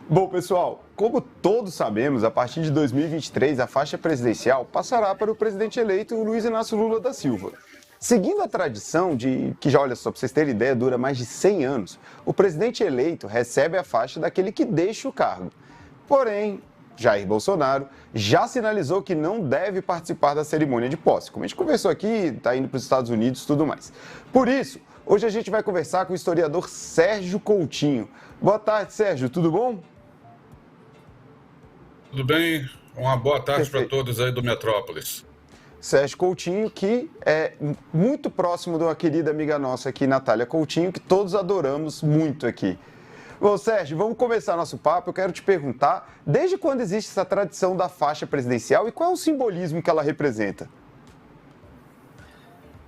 Bom, pessoal, como todos sabemos, a partir de 2023 a faixa presidencial passará para o presidente eleito Luiz Inácio Lula da Silva. Seguindo a tradição que já, olha só, para vocês terem ideia, dura mais de 100 anos, o presidente eleito recebe a faixa daquele que deixa o cargo. Porém, Jair Bolsonaro já sinalizou que não deve participar da cerimônia de posse. Como a gente conversou aqui, está indo para os Estados Unidos e tudo mais. Por isso, hoje a gente vai conversar com o historiador Sérgio Coutinho. Boa tarde, Sérgio, tudo bom? Tudo bem? Uma boa tarde para Perfeito. todos aí do Metrópolis. Sérgio Coutinho, que é muito próximo de uma querida amiga nossa aqui, Natália Coutinho, que todos adoramos muito aqui. Bom, Sérgio, vamos começar nosso papo. Eu quero te perguntar, desde quando existe essa tradição da faixa presidencial e qual é o simbolismo que ela representa?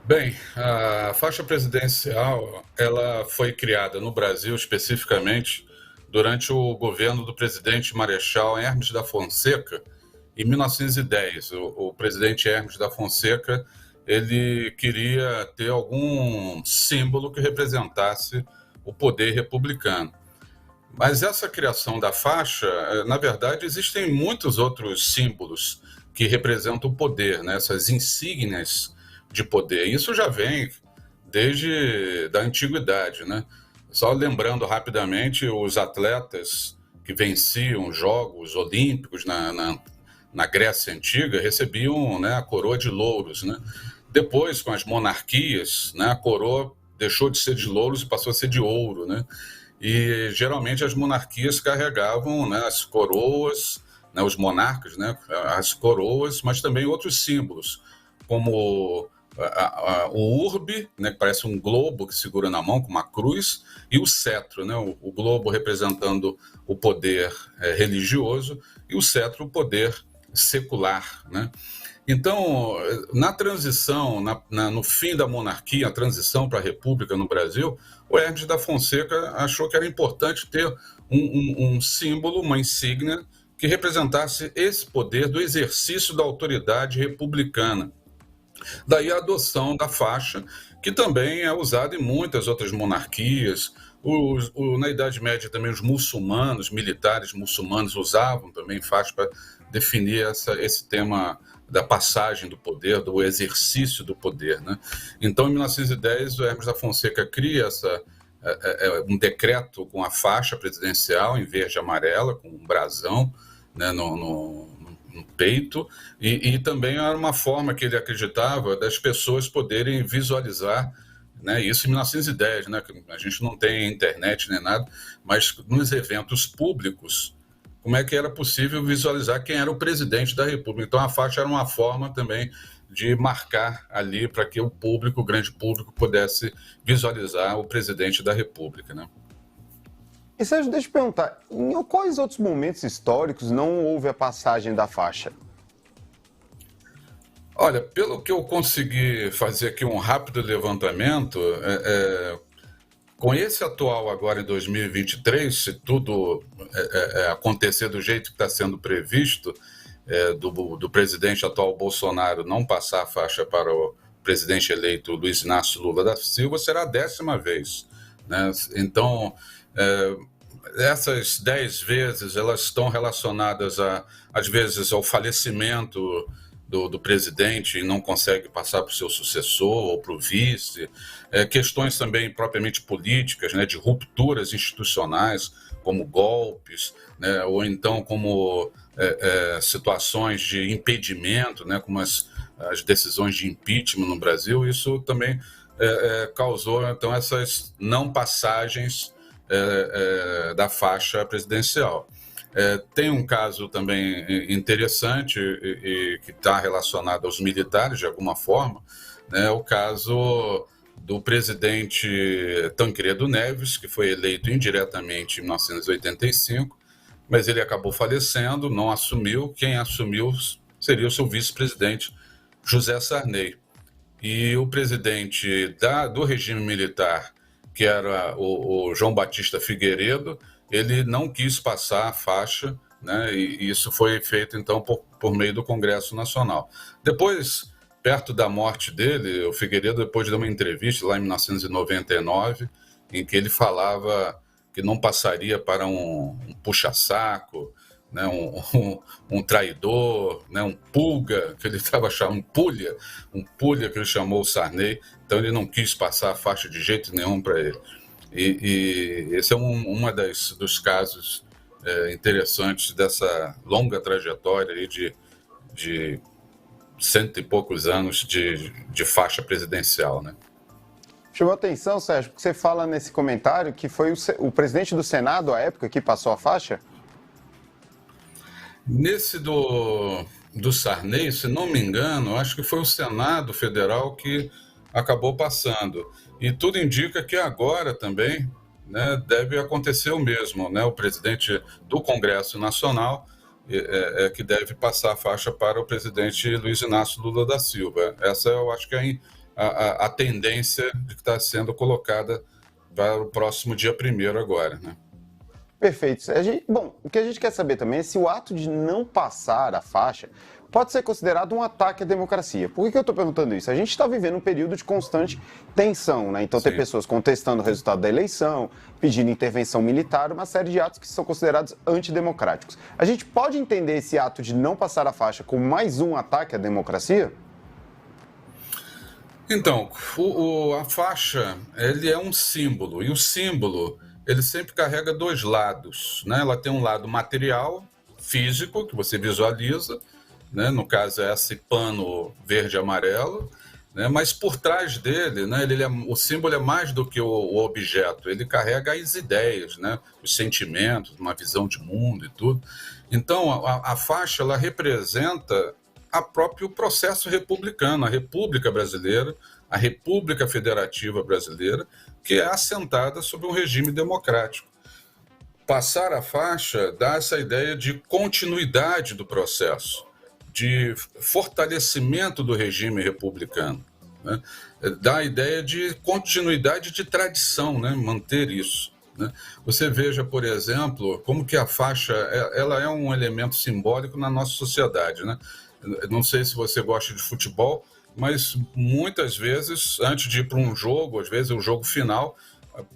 Bem, a faixa presidencial, ela foi criada no Brasil especificamente durante o governo do presidente Marechal Hermes da Fonseca, em 1910. O presidente Hermes da Fonseca, ele queria ter algum símbolo que representasse o poder republicano. Mas essa criação da faixa, na verdade, existem muitos outros símbolos que representam o poder, né? Essas insígnias de poder. Isso já vem desde da antiguidade, né? Só lembrando rapidamente, os atletas que venciam Jogos Olímpicos na Grécia Antiga recebiam, né, a coroa de louros, né? Depois, com as monarquias, né, a coroa deixou de ser de louros e passou a ser de ouro, né? E geralmente as monarquias carregavam, né, as coroas, né, os monarcas, né, as coroas, mas também outros símbolos, como o urbe, né, que parece um globo que segura na mão com uma cruz, e o cetro, né, o globo representando o poder religioso e o cetro o poder secular, né? Então, na transição, no fim da monarquia, a transição para a república no Brasil, o Hermes da Fonseca achou que era importante ter um símbolo, uma insígnia, que representasse esse poder do exercício da autoridade republicana. Daí a adoção da faixa, que também é usada em muitas outras monarquias. Na Idade Média também os muçulmanos, militares muçulmanos usavam também faixa para definir esse tema da passagem do poder, do exercício do poder, né? Então, em 1910, o Hermes da Fonseca cria um decreto com a faixa presidencial em verde e amarela, com um brasão, né, no peito, e também era uma forma que ele acreditava das pessoas poderem visualizar, né, isso em 1910, né, a gente não tem internet nem nada, mas nos eventos públicos, como é que era possível visualizar quem era o presidente da República. Então a faixa era uma forma também de marcar ali para que o público, o grande público, pudesse visualizar o presidente da República, né? E Sérgio, deixa eu te perguntar, em quais outros momentos históricos não houve a passagem da faixa? Olha, pelo que eu consegui fazer aqui um rápido levantamento, com esse atual agora em 2023, se tudo acontecer do jeito que está sendo previsto, do presidente atual Bolsonaro não passar a faixa para o presidente eleito Luiz Inácio Lula da Silva, será a 10ª vez, né? Então, essas 10 vezes elas estão relacionadas às vezes ao falecimento do presidente e não consegue passar para o seu sucessor ou para o vice, questões também propriamente políticas, né, de rupturas institucionais, como golpes, né, ou então como situações de impedimento, né, como as decisões de impeachment no Brasil. Isso também causou então essas não passagens da faixa presidencial. Tem um caso também interessante e que está relacionado aos militares de alguma forma, né, o caso do presidente Tancredo Neves, que foi eleito indiretamente em 1985, mas ele acabou falecendo, não assumiu. Quem assumiu seria o seu vice-presidente, José Sarney. E o presidente do regime militar, que era o João Batista Figueiredo, ele não quis passar a faixa, né, e isso foi feito, então, por meio do Congresso Nacional. Depois, perto da morte dele, o Figueiredo depois deu uma entrevista lá em 1999, em que ele falava que não passaria para um puxa-saco, né, um traidor, né, um pulga, que ele estava chamando, um pulha que ele chamou o Sarney, então ele não quis passar a faixa de jeito nenhum para ele. E esse é dos casos interessantes dessa longa trajetória aí de 100 e poucos anos de faixa presidencial, né? Chamou atenção, Sérgio, porque você fala nesse comentário que foi o presidente do Senado, à época, que passou a faixa? Nesse do Sarney, se não me engano, acho que foi o Senado Federal que acabou passando. E tudo indica que agora também, né, deve acontecer o mesmo, né? O presidente do Congresso Nacional que deve passar a faixa para o presidente Luiz Inácio Lula da Silva. Essa eu acho que é a tendência que está sendo colocada para o próximo dia 1º agora, né? Perfeito. Bom, o que a gente quer saber também é se o ato de não passar a faixa pode ser considerado um ataque à democracia. Por que eu estou perguntando isso? A gente está vivendo um período de constante tensão, né? Então, tem pessoas contestando o resultado da eleição, pedindo intervenção militar, uma série de atos que são considerados antidemocráticos. A gente pode entender esse ato de não passar a faixa como mais um ataque à democracia? Então, a faixa, ele é um símbolo, e o símbolo, ele sempre carrega dois lados, né? Ela tem um lado material, físico, que você visualiza, né? No caso é esse pano verde e amarelo, né? Mas por trás dele, né, o símbolo é mais do que o objeto, ele carrega as ideias, né? Os sentimentos, uma visão de mundo e tudo. Então, a faixa, ela representa a próprio processo republicano, a República Brasileira, a República Federativa Brasileira, que é assentada sobre um regime democrático. Passar a faixa dá essa ideia de continuidade do processo, de fortalecimento do regime republicano, né? Dá a ideia de continuidade de tradição, né? Manter isso, né? Você veja, por exemplo, como que a faixa ela é um elemento simbólico na nossa sociedade, né? Não sei se você gosta de futebol, mas muitas vezes, antes de ir para um jogo, às vezes o jogo final,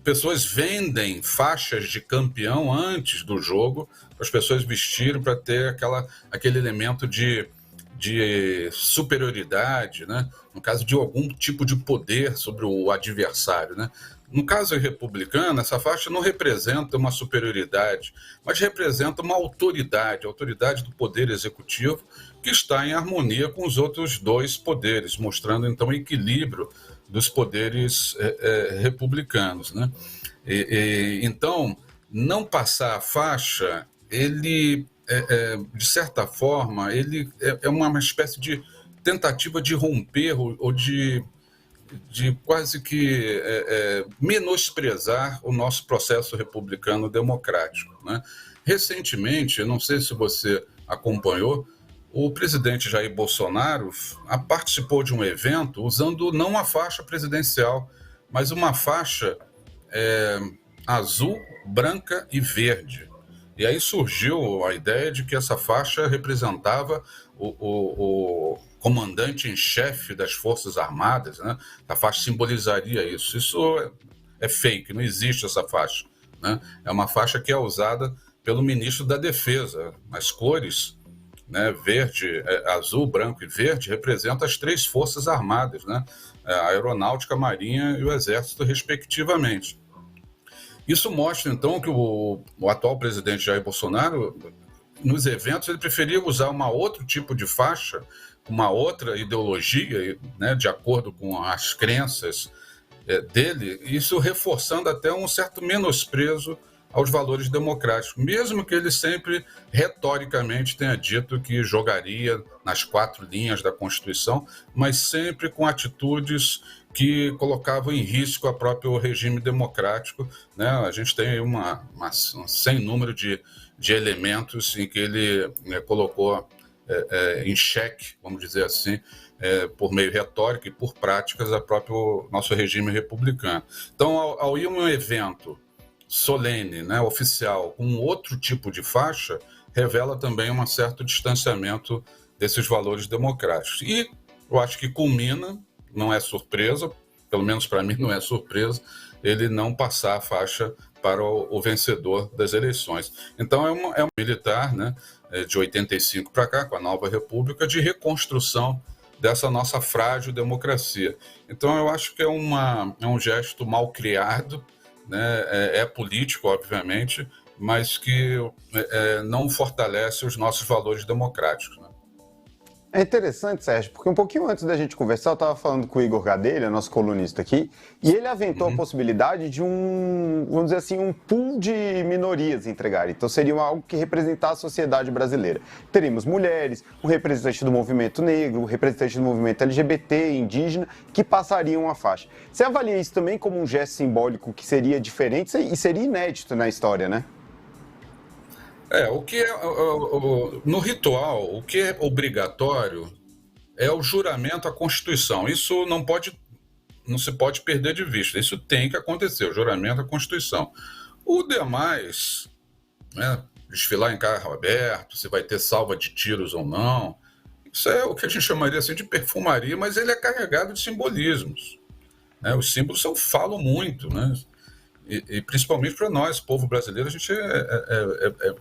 pessoas vendem faixas de campeão antes do jogo, para as pessoas vestirem, para ter aquele elemento de superioridade, né? No caso de algum tipo de poder sobre o adversário, né? No caso republicano, essa faixa não representa uma superioridade, mas representa uma autoridade, a autoridade do poder executivo, que está em harmonia com os outros dois poderes, mostrando então o equilíbrio dos poderes republicanos, né? Então, não passar a faixa, ele, de certa forma, ele é uma espécie de tentativa de romper ou de quase que menosprezar o nosso processo republicano democrático, né? Recentemente, eu não sei se você acompanhou, o presidente Jair Bolsonaro participou de um evento usando não a faixa presidencial, mas uma faixa azul, branca e verde. E aí surgiu a ideia de que essa faixa representava o comandante em chefe das Forças Armadas, né? A faixa simbolizaria isso. Isso é fake, não existe essa faixa, né? É uma faixa que é usada pelo ministro da Defesa. As cores, né, verde, azul, branco e verde, representam as 3 Forças Armadas, né? A Aeronáutica, a Marinha e o Exército, respectivamente. Isso mostra, então, que o atual presidente Jair Bolsonaro, nos eventos, ele preferia usar outro tipo de faixa, uma outra ideologia, né, de acordo com as crenças dele, isso reforçando até um certo menosprezo aos valores democráticos, mesmo que ele sempre, retoricamente, tenha dito que jogaria nas 4 linhas da Constituição, mas sempre com atitudes que colocavam em risco o próprio regime democrático, né? A gente tem um sem número de elementos em que ele colocou em xeque, vamos dizer assim, por meio retórico e por práticas, a próprio nosso regime republicano. Então, ao ir a um evento solene, né, oficial, com outro tipo de faixa, revela também um certo distanciamento desses valores democráticos. E eu acho que culmina, não é surpresa, pelo menos para mim não é surpresa, ele não passar a faixa para o vencedor das eleições. Então é um militar, né, de 85 para cá, com a nova república, de reconstrução dessa nossa frágil democracia. Então eu acho que é um gesto mal criado, né, é político, obviamente, mas que não fortalece os nossos valores democráticos, né? É interessante, Sérgio, porque um pouquinho antes da gente conversar, eu estava falando com o Igor Gadelha, nosso colunista aqui, e ele aventou a possibilidade de vamos dizer assim, um pool de minorias entregarem. Então seria algo que representar a sociedade brasileira. Teríamos mulheres, um representante do movimento negro, um representante do movimento LGBT, indígena, que passariam a faixa. Você avalia isso também como um gesto simbólico que seria diferente e seria inédito na história, né? O que no ritual, o que é obrigatório é o juramento à Constituição. Isso não se pode perder de vista. Isso tem que acontecer, o juramento à Constituição. O demais, né, desfilar em carro aberto, se vai ter salva de tiros ou não, isso é o que a gente chamaria assim de perfumaria, mas ele é carregado de simbolismos, né? Os símbolos falam muito, né? E principalmente para nós, povo brasileiro, a gente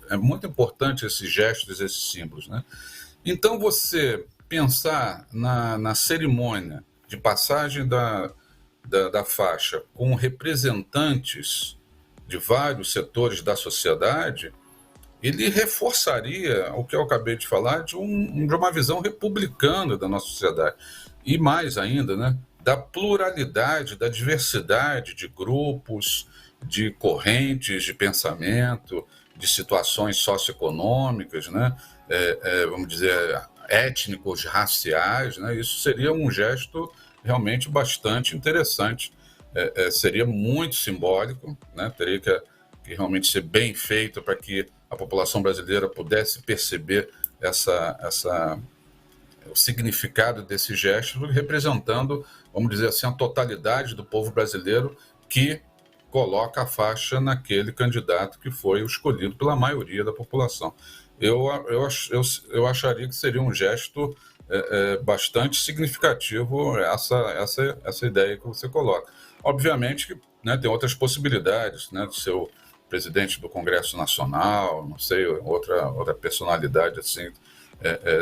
é muito importante esses gestos, esses símbolos, né? Então, você pensar na cerimônia de passagem da faixa com representantes de vários setores da sociedade, ele reforçaria o que eu acabei de falar de uma visão republicana da nossa sociedade. E mais ainda, né, da pluralidade, da diversidade de grupos, de correntes de pensamento, de situações socioeconômicas, né, vamos dizer, étnicos, raciais, né. Isso seria um gesto realmente bastante interessante. Seria muito simbólico, né, teria que realmente ser bem feito para que a população brasileira pudesse perceber o significado desse gesto, representando, vamos dizer assim, a totalidade do povo brasileiro que coloca a faixa naquele candidato que foi o escolhido pela maioria da população. Eu acharia que seria um gesto bastante significativo essa ideia que você coloca. Obviamente que, né, tem outras possibilidades, né, de ser o presidente do Congresso Nacional, não sei, outra personalidade assim,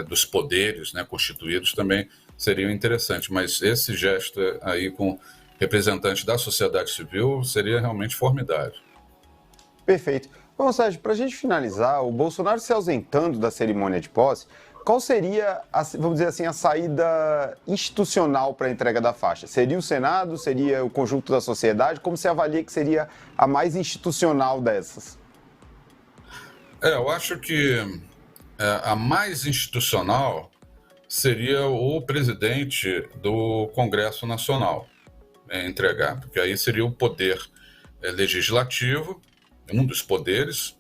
dos poderes, né, constituídos também seriam interessantes, mas esse gesto aí com representantes da sociedade civil seria realmente formidável. Perfeito. Bom, Sérgio, para a gente finalizar, o Bolsonaro se ausentando da cerimônia de posse, qual seria, vamos dizer assim, a saída institucional para a entrega da faixa? Seria o Senado? Seria o conjunto da sociedade? Como você avalia que seria a mais institucional dessas? Eu acho que a mais institucional seria o presidente do Congresso Nacional entregar, porque aí seria o poder legislativo, um dos poderes,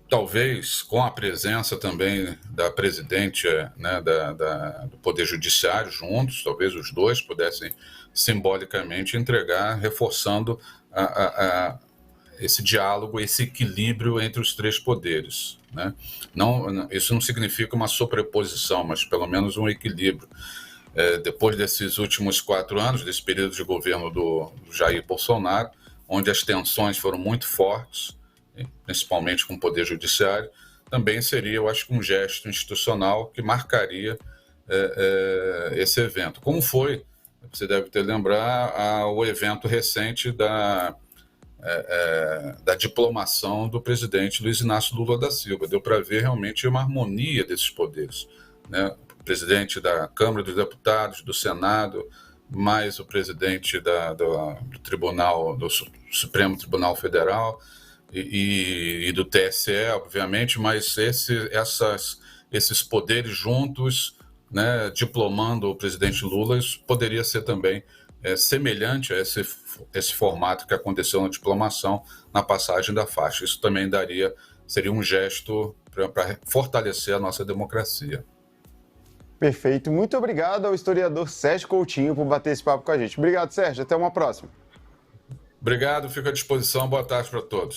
talvez com a presença também da presidente, né, do Poder Judiciário juntos, talvez os dois pudessem simbolicamente entregar, reforçando esse diálogo, esse equilíbrio entre os três poderes, né? Isso não significa uma sobreposição, mas pelo menos um equilíbrio. Depois desses últimos 4 anos, desse período de governo do Jair Bolsonaro, onde as tensões foram muito fortes, principalmente com o Poder Judiciário, também seria, eu acho, um gesto institucional que marcaria esse evento. Como foi, você deve ter lembrado, o evento recente da diplomação do presidente Luiz Inácio Lula da Silva. Deu para ver realmente uma harmonia desses poderes, né? O presidente da Câmara dos Deputados, do Senado, mais o presidente do Tribunal, do Supremo Tribunal Federal e do TSE, obviamente, mas esses poderes juntos, né, diplomando o presidente Lula, isso poderia ser também semelhante a esse formato que aconteceu na diplomação, na passagem da faixa. Isso também seria um gesto para fortalecer a nossa democracia. Perfeito. Muito obrigado ao historiador Sérgio Coutinho por bater esse papo com a gente. Obrigado, Sérgio. Até uma próxima. Obrigado, fico à disposição. Boa tarde para todos.